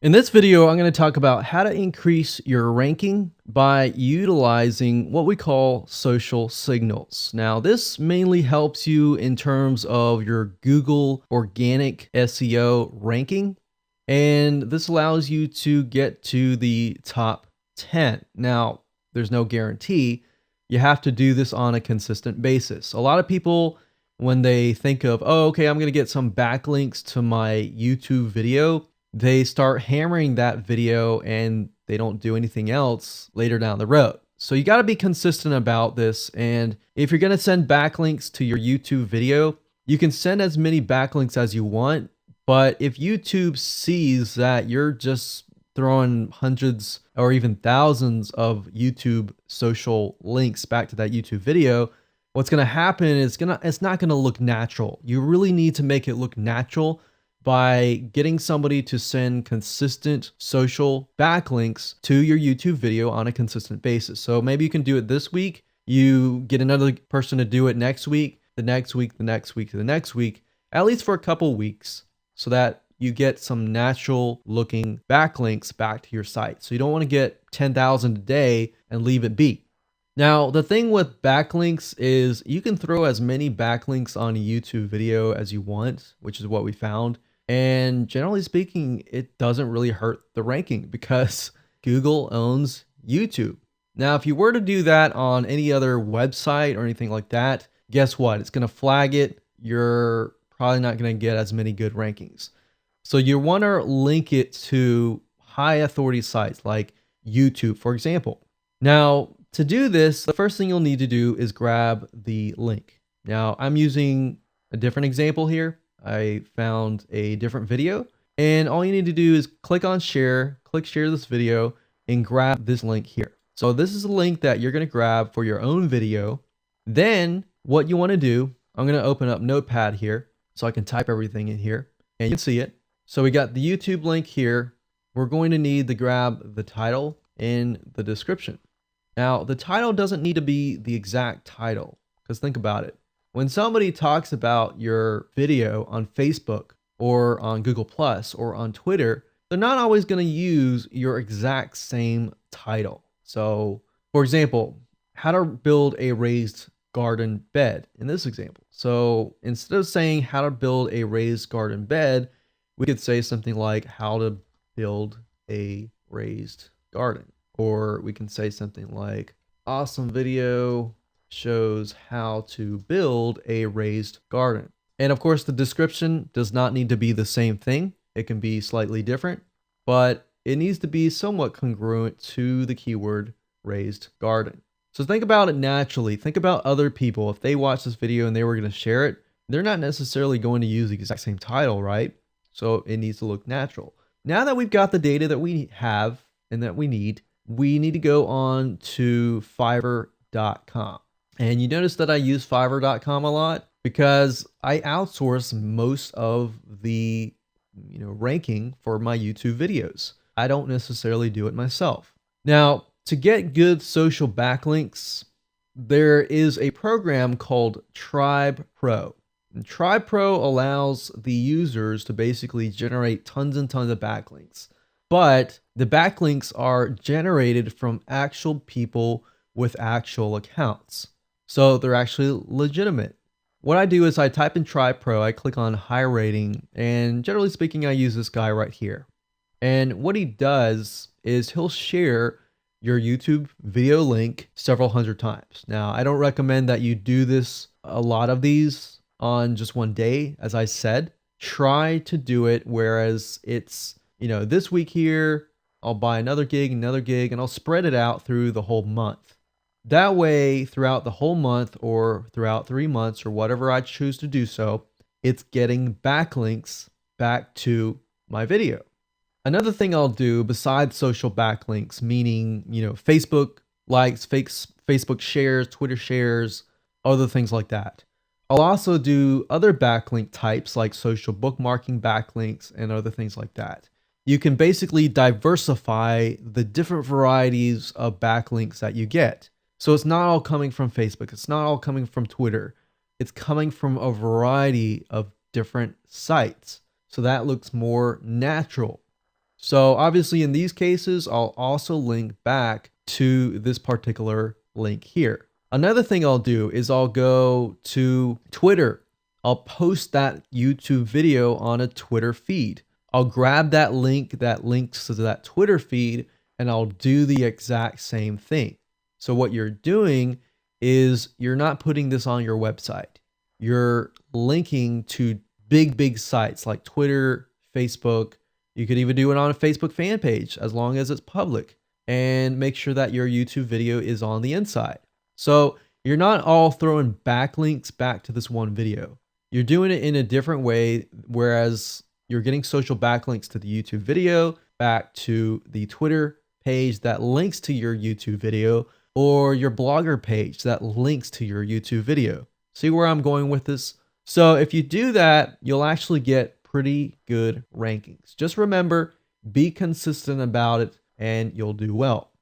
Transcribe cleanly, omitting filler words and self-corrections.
In this video, I'm going to talk about how to increase your ranking by utilizing what we call social signals. Now, this mainly helps you in terms of your Google organic SEO ranking, and this allows you to get to the top 10. Now, there's no guarantee. You have to do this on a consistent basis. A lot of people, when they think of, oh, okay, I'm going to get some backlinks to my YouTube video, they start hammering that video and they don't do anything else later down the road. So you got to be consistent about this. And if you're going to send backlinks to your YouTube video, you can send as many backlinks as you want. But if YouTube sees that you're just throwing hundreds or even thousands of YouTube social links back to that YouTube video, what's going to happen is it's not going to look natural. You really need to make it look natural by getting somebody to send consistent social backlinks to your YouTube video on a consistent basis. So maybe you can do it this week, you get another person to do it next week, the next week, the next week, the next week, at least for a couple weeks, so that you get some natural looking backlinks back to your site. So you don't want to get 10,000 a day and leave it be. Now, the thing with backlinks is you can throw as many backlinks on a YouTube video as you want, which is what we found. And generally speaking, it doesn't really hurt the ranking because Google owns YouTube. Now, if you were to do that on any other website or anything like that, guess what? It's going to flag it. You're probably not going to get as many good rankings. So you want to link it to high authority sites like YouTube, for example. Now, to do this, the first thing you'll need to do is grab the link. Now, I'm using a different example here. I found a different video, and all you need to do is click on share, click share this video, and grab this link here. So this is a link that you're going to grab for your own video. Then what you want to do, I'm going to open up Notepad here so I can type everything in here and you can see it. So we got the YouTube link here. We're going to need to grab the title and the description. Now, the title doesn't need to be the exact title, because think about it. When somebody talks about your video on Facebook or on Google Plus or on Twitter, they're not always going to use your exact same title. So, for example, how to build a raised garden bed in this example. So instead of saying how to build a raised garden bed, we could say something like how to build a raised garden. Or we can say something like awesome video shows how to build a raised garden. And of course, the description does not need to be the same thing. It can be slightly different, but it needs to be somewhat congruent to the keyword raised garden. So think about it naturally. Think about other people. If they watch this video and they were going to share it, they're not necessarily going to use the exact same title, right? So it needs to look natural. Now that we've got the data that we have and that we need to go on to Fiverr.com. And you notice that I use Fiverr.com a lot because I outsource most of the ranking for my YouTube videos. I don't necessarily do it myself. Now, to get good social backlinks, there is a program called Tribe Pro. And Tribe Pro allows the users to basically generate tons and tons of backlinks. But the backlinks are generated from actual people with actual accounts. So they're actually legitimate. What I do is I type in Tribe Pro, I click on high rating, and generally speaking, I use this guy right here. And what he does is he'll share your YouTube video link several hundred times. Now, I don't recommend that you do this, a lot of these on just one day. As I said, try to do it whereas it's, this week here, I'll buy another gig, and I'll spread it out through the whole month. That way, throughout the whole month or throughout 3 months or whatever I choose to do so, it's getting backlinks back to my video. Another thing I'll do besides social backlinks, meaning, Facebook likes, Facebook shares, Twitter shares, other things like that. I'll also do other backlink types like social bookmarking backlinks and other things like that. You can basically diversify the different varieties of backlinks that you get. So it's not all coming from Facebook. It's not all coming from Twitter. It's coming from a variety of different sites. So that looks more natural. So obviously in these cases, I'll also link back to this particular link here. Another thing I'll do is I'll go to Twitter. I'll post that YouTube video on a Twitter feed. I'll grab that link that links to that Twitter feed and I'll do the exact same thing. So what you're doing is you're not putting this on your website. You're linking to big sites like Twitter, Facebook. You could even do it on a Facebook fan page as long as it's public, and make sure that your YouTube video is on the inside. So you're not all throwing backlinks back to this one video. You're doing it in a different way, whereas you're getting social backlinks to the YouTube video, back to the Twitter page that links to your YouTube video, or your blogger page that links to your YouTube video. See where I'm going with this? So if you do that, you'll actually get pretty good rankings. Just remember, be consistent about it and you'll do well.